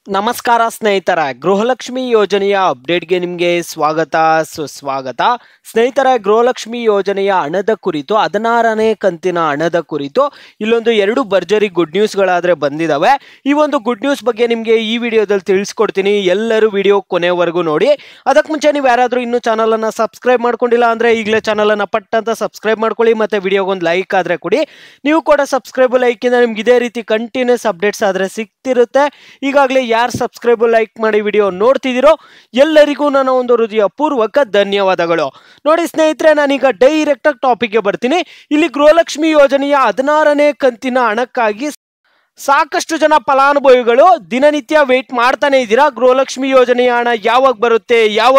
ನಮಸ್ಕಾರ ಸ್ನೇಹಿತರ, ಗೃಹಲಕ್ಷ್ಮಿ ಯೋಜನೆಯ ಅಪ್ಡೇಟ್ಗೆ ನಿಮಗೆ ಸ್ವಾಗತ ಸುಸ್ವಾಗತ. ಸ್ನೇಹಿತರ, ಗೃಹಲಕ್ಷ್ಮಿ ಯೋಜನೆಯ ಹಣದ ಕುರಿತು 16ನೇ ಕಂತಿನ ಹಣದ ಕುರಿತು ಇಲ್ಲೊಂದು ಎರಡು ಭರ್ಜರಿ ಗುಡ್ ನ್ಯೂಸ್ಗಳಾದರೆ ಬಂದಿದ್ದಾವೆ. ಈ ಒಂದು ಗುಡ್ ನ್ಯೂಸ್ ಬಗ್ಗೆ ನಿಮಗೆ ಈ ವಿಡಿಯೋದಲ್ಲಿ ತಿಳಿಸ್ಕೊಡ್ತೀನಿ. ಎಲ್ಲರೂ ವಿಡಿಯೋ ಕೊನೆವರೆಗೂ ನೋಡಿ. ಅದಕ್ಕೆ ಮುಂಚೆ ನೀವು ಯಾರಾದರೂ ಇನ್ನೂ ಚಾನಲನ್ನು ಸಬ್ಸ್ಕ್ರೈಬ್ ಮಾಡ್ಕೊಂಡಿಲ್ಲ ಅಂದರೆ ಈಗಲೇ ಚಾನಲನ್ನು ಪಟ್ಟಂತ ಸಬ್ಸ್ಕ್ರೈಬ್ ಮಾಡ್ಕೊಳ್ಳಿ, ಮತ್ತು ವಿಡಿಯೋಗೊಂದು ಲೈಕ್ ಆದರೆ ಕೊಡಿ. ನೀವು ಕೂಡ ಸಬ್ಸ್ಕ್ರೈಬ್ ಲೈಕಿಂದ ನಿಮ್ಗೆ ಇದೇ ರೀತಿ ಕಂಟಿನ್ಯೂಸ್ ಅಪ್ಡೇಟ್ಸ್ ಆದರೆ ಸಿಗ್ತಿರುತ್ತೆ. ಈಗಾಗಲೇ ಯಾರು ಸಬ್ಸ್ಕ್ರೈಬ್ ಲೈಕ್ ಮಾಡಿ ವಿಡಿಯೋ ನೋಡ್ತಿದ್ದೀರೋ ಎಲ್ಲರಿಗೂ ನನ್ನ ಒಂದು ಹೃದಯಪೂರ್ವಕ ಧನ್ಯವಾದಗಳು. ನೋಡಿ ಸ್ನೇಹಿತರೆ, ನಾನೀಗ ಡೈರೆಕ್ಟ್ ಆಗಿ ಟಾಪಿಕ್ಗೆ ಬರ್ತೀನಿ. ಇಲ್ಲಿ ಗೃಹಲಕ್ಷ್ಮಿ ಯೋಜನೆಯ 16ನೇ ಕಂತಿನ ಹಣಕ್ಕಾಗಿ ಸಾಕಷ್ಟು ಜನ ಫಲಾನುಭವಿಗಳು ದಿನನಿತ್ಯ ವೇಟ್ ಮಾಡ್ತಾನೆ ಇದ್ದೀರಾ. ಗೃಹಲಕ್ಷ್ಮಿ ಯೋಜನೆಯ ಹಣ ಯಾವಾಗ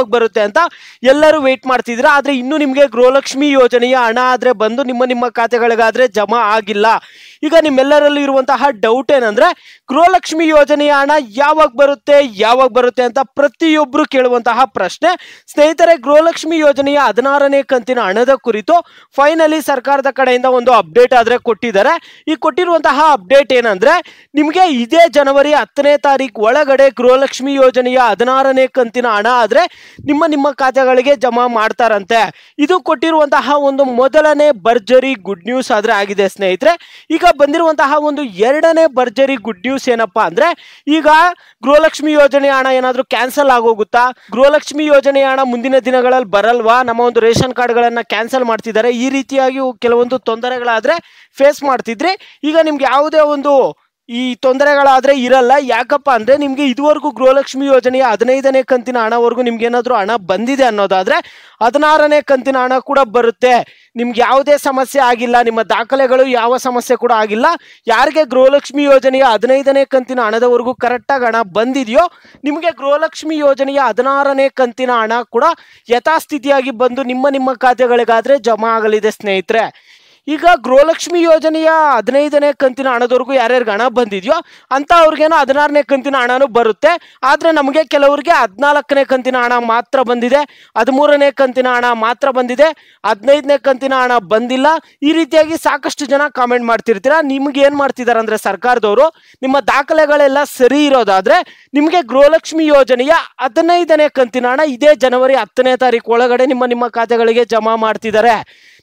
ಬರುತ್ತೆ ಅಂತ ಎಲ್ಲರೂ ವೇಟ್ ಮಾಡ್ತಿದ್ದೀರಾ. ಆದರೆ ಇನ್ನೂ ನಿಮಗೆ ಗೃಹಲಕ್ಷ್ಮಿ ಯೋಜನೆಯ ಹಣ ಆದರೆ ಬಂದು ನಿಮ್ಮ ಖಾತೆಗಳಿಗಾದರೆ ಜಮಾ ಆಗಿಲ್ಲ. ಈಗ ನಿಮ್ಮೆಲ್ಲರಲ್ಲೂ ಇರುವಂತಹ ಡೌಟ್ ಏನಂದ್ರೆ, ಗೃಹಲಕ್ಷ್ಮಿ ಯೋಜನೆಯ ಹಣ ಯಾವಾಗ ಬರುತ್ತೆ ಅಂತ ಪ್ರತಿಯೊಬ್ಬರು ಕೇಳುವಂತಹ ಪ್ರಶ್ನೆ. ಸ್ನೇಹಿತರೆ, ಗೃಹಲಕ್ಷ್ಮಿ ಯೋಜನೆಯ 16ನೇ ಕಂತಿನ ಹಣದ ಕುರಿತು ಫೈನಲಿ ಸರ್ಕಾರದ ಕಡೆಯಿಂದ ಒಂದು ಅಪ್ಡೇಟ್ ಆದರೆ ಕೊಟ್ಟಿದ್ದಾರೆ. ಈ ಕೊಟ್ಟಿರುವಂತಹ ಅಪ್ಡೇಟ್ ಏನಂದ್ರೆ, ನಿಮಗೆ ಇದೇ ಜನವರಿ 10ನೇ ತಾರೀಕು ಒಳಗಡೆ ಗೃಹಲಕ್ಷ್ಮಿ ಯೋಜನೆಯ 16ನೇ ಕಂತಿನ ಹಣ ಆದ್ರೆ ನಿಮ್ಮ ಖಾತೆಗಳಿಗೆ ಜಮಾ ಮಾಡ್ತಾರಂತೆ. ಇದು ಕೊಟ್ಟಿರುವಂತಹ ಒಂದು ಮೊದಲನೇ ಭರ್ಜರಿ ಗುಡ್ ನ್ಯೂಸ್ ಆದ್ರೆ ಆಗಿದೆ ಸ್ನೇಹಿತರೆ. ಈಗ ಬಂದಿರುವಂತಹ ಒಂದು ಎರಡನೇ ಭರ್ಜರಿ ಗುಡ್ ನ್ಯೂಸ್ ಏನಪ್ಪಾ ಅಂದ್ರೆ, ಈಗ ಗೃಹಲಕ್ಷ್ಮಿ ಯೋಜನೆಯ ಹಣ ಏನಾದ್ರೂ ಕ್ಯಾನ್ಸಲ್ ಆಗೋಗುತ್ತಾ? ಗೃಹಲಕ್ಷ್ಮಿ ಯೋಜನೆಯ ಹಣ ಮುಂದಿನ ದಿನಗಳಲ್ಲಿ ಬರಲ್ವಾ? ನಮ್ಮ ಒಂದು ರೇಷನ್ ಕಾರ್ಡ್ಗಳನ್ನ ಕ್ಯಾನ್ಸಲ್ ಮಾಡ್ತಿದ್ದಾರೆ. ಈ ರೀತಿಯಾಗಿ ಕೆಲವೊಂದು ತೊಂದರೆಗಳಾದ್ರೆ ಫೇಸ್ ಮಾಡ್ತಿದ್ರಿ. ಈಗ ನಿಮ್ಗೆ ಯಾವುದೇ ಒಂದು ಈ ತೊಂದರೆಗಳಾದ್ರೆ ಇರಲ್ಲ. ಯಾಕಪ್ಪ ಅಂದ್ರೆ, ನಿಮ್ಗೆ ಇದುವರೆಗೂ ಗೃಹಲಕ್ಷ್ಮಿ ಯೋಜನೆಯ 15ನೇ ಕಂತಿನ ಹಣವರೆಗೂ ನಿಮ್ಗೆ ಏನಾದ್ರೂ ಹಣ ಬಂದಿದೆ ಅನ್ನೋದಾದ್ರೆ 16ನೇ ಕಂತಿನ ಹಣ ಕೂಡ ಬರುತ್ತೆ. ನಿಮ್ಗೆ ಯಾವುದೇ ಸಮಸ್ಯೆ ಆಗಿಲ್ಲ, ನಿಮ್ಮ ದಾಖಲೆಗಳು ಯಾವ ಸಮಸ್ಯೆ ಕೂಡ ಆಗಿಲ್ಲ. ಯಾರಿಗೆ ಗೃಹಲಕ್ಷ್ಮಿ ಯೋಜನೆಯ 15ನೇ ಕಂತಿನ ಹಣದವರೆಗೂ ಕರೆಕ್ಟಾಗಿ ಹಣ ಬಂದಿದೆಯೋ ನಿಮಗೆ ಗೃಹಲಕ್ಷ್ಮಿ ಯೋಜನೆಯ 16ನೇ ಕಂತಿನ ಹಣ ಕೂಡ ಯಥಾಸ್ಥಿತಿಯಾಗಿ ಬಂದು ನಿಮ್ಮ ಖಾತೆಗಳಿಗಾದ್ರೆ ಜಮಾ ಆಗಲಿದೆ ಸ್ನೇಹಿತರೆ. ಈಗ ಗೃಹಲಕ್ಷ್ಮಿ ಯೋಜನೆಯ 15ನೇ ಕಂತಿನ ಹಣದವರೆಗೂ ಯಾರ್ಯಾರಿಗೆ ಹಣ ಬಂದಿದೆಯೋ ಅಂತ ಅವ್ರಿಗೇನೋ 16ನೇ ಕಂತಿನ ಹಣನೂ ಬರುತ್ತೆ. ಆದರೆ ನಮಗೆ ಕೆಲವರಿಗೆ 14ನೇ ಕಂತಿನ ಹಣ ಮಾತ್ರ ಬಂದಿದೆ, 13ನೇ ಕಂತಿನ ಹಣ ಮಾತ್ರ ಬಂದಿದೆ, 15ನೇ ಕಂತಿನ ಹಣ ಬಂದಿಲ್ಲ. ಈ ರೀತಿಯಾಗಿ ಸಾಕಷ್ಟು ಜನ ಕಾಮೆಂಟ್ ಮಾಡ್ತಿರ್ತೀರ. ನಿಮ್ಗೆ ಏನು ಮಾಡ್ತಿದ್ದಾರೆ ಅಂದರೆ, ಸರ್ಕಾರದವರು ನಿಮ್ಮ ದಾಖಲೆಗಳೆಲ್ಲ ಸರಿ ಇರೋದಾದ್ರೆ ನಿಮಗೆ ಗೃಹಲಕ್ಷ್ಮಿ ಯೋಜನೆಯ 15ನೇ ಕಂತಿನ ಹಣ ಇದೇ ಜನವರಿ 10ನೇ ತಾರೀಕು ಒಳಗಡೆ ನಿಮ್ಮ ಖಾತೆಗಳಿಗೆ ಜಮಾ ಮಾಡ್ತಿದ್ದಾರೆ.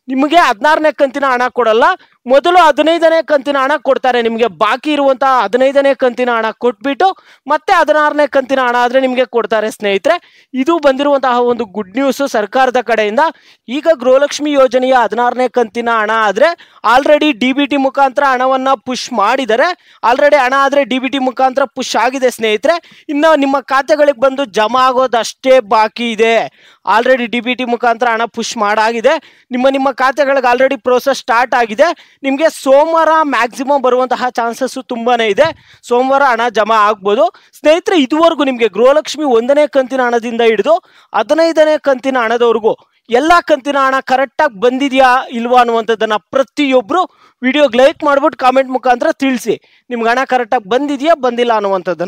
ನಿಮಗೆ 16ನೇ ಕಂತಿನ ಹಣ ಕೊಡಲ್ಲ, ಮೊದಲು 15ನೇ ಕಂತಿನ ಹಣ ಕೊಡ್ತಾರೆ. ನಿಮಗೆ ಬಾಕಿ ಇರುವಂತಹ 15ನೇ ಕಂತಿನ ಹಣ ಕೊಟ್ಬಿಟ್ಟು ಮತ್ತೆ 16ನೇ ಕಂತಿನ ಹಣ ಆದ್ರೆ ನಿಮಗೆ ಕೊಡ್ತಾರೆ ಸ್ನೇಹಿತರೆ. ಇದು ಬಂದಿರುವಂತಹ ಒಂದು ಗುಡ್ ನ್ಯೂಸ್ ಸರ್ಕಾರದ ಕಡೆಯಿಂದ. ಈಗ ಗೃಹಲಕ್ಷ್ಮಿ ಯೋಜನೆಯ 16ನೇ ಕಂತಿನ ಹಣ ಆದ್ರೆ ಆಲ್ರೆಡಿ DBT ಮುಖಾಂತರ ಹಣವನ್ನ ಪುಷ್ ಮಾಡಿದ್ದಾರೆ. ಆಲ್ರೆಡಿ ಹಣ ಆದ್ರೆ DBT ಮುಖಾಂತರ ಪುಷ್ ಆಗಿದೆ ಸ್ನೇಹಿತರೆ. ಇನ್ನು ನಿಮ್ಮ ಖಾತೆಗಳಿಗೆ ಬಂದು ಜಮಾ ಆಗೋದಷ್ಟೇ ಬಾಕಿ ಇದೆ. ಆಲ್ರೆಡಿ DBT ಮುಖಾಂತರ ಹಣ ಪುಷ್ ಮಾಡಾಗಿದೆ. ನಿಮ್ಮ ಖಾತೆಗಳಿಗೆ ಆಲ್ರೆಡಿ ಪ್ರೋಸೆಸ್ ಸ್ಟಾರ್ಟ್ ಆಗಿದೆ. ನಿಮಗೆ ಸೋಮವಾರ ಮ್ಯಾಕ್ಸಿಮಮ್ ಬರುವಂತಹ ಚಾನ್ಸಸ್ ತುಂಬಾನೇ ಇದೆ. ಸೋಮವಾರ ಹಣ ಜಮಾ ಆಗ್ಬೋದು ಸ್ನೇಹಿತರೆ. ಇದುವರೆಗೂ ನಿಮಗೆ ಗೃಹಲಕ್ಷ್ಮಿ 1ನೇ ಕಂತಿನ ಹಣದಿಂದ ಹಿಡಿದು 15ನೇ ಕಂತಿನ ಹಣದವರೆಗೂ ಎಲ್ಲ ಕಂತಿನ ಹಣ ಕರೆಕ್ಟಾಗಿ ಬಂದಿದೆಯಾ ಇಲ್ವಾ ಅನ್ನುವಂಥದ್ದನ್ನ ಪ್ರತಿಯೊಬ್ಬರು ವಿಡಿಯೋಗೆ ಲೈಕ್ ಮಾಡ್ಬಿಟ್ಟು ಕಾಮೆಂಟ್ ಮುಖಾಂತರ ತಿಳಿಸಿ. ನಿಮ್ಗೆ ಹಣ ಕರೆಕ್ಟಾಗಿ ಬಂದಿದೆಯಾ ಬಂದಿಲ್ಲ ಅನ್ನುವಂಥದ್ದನ್ನ.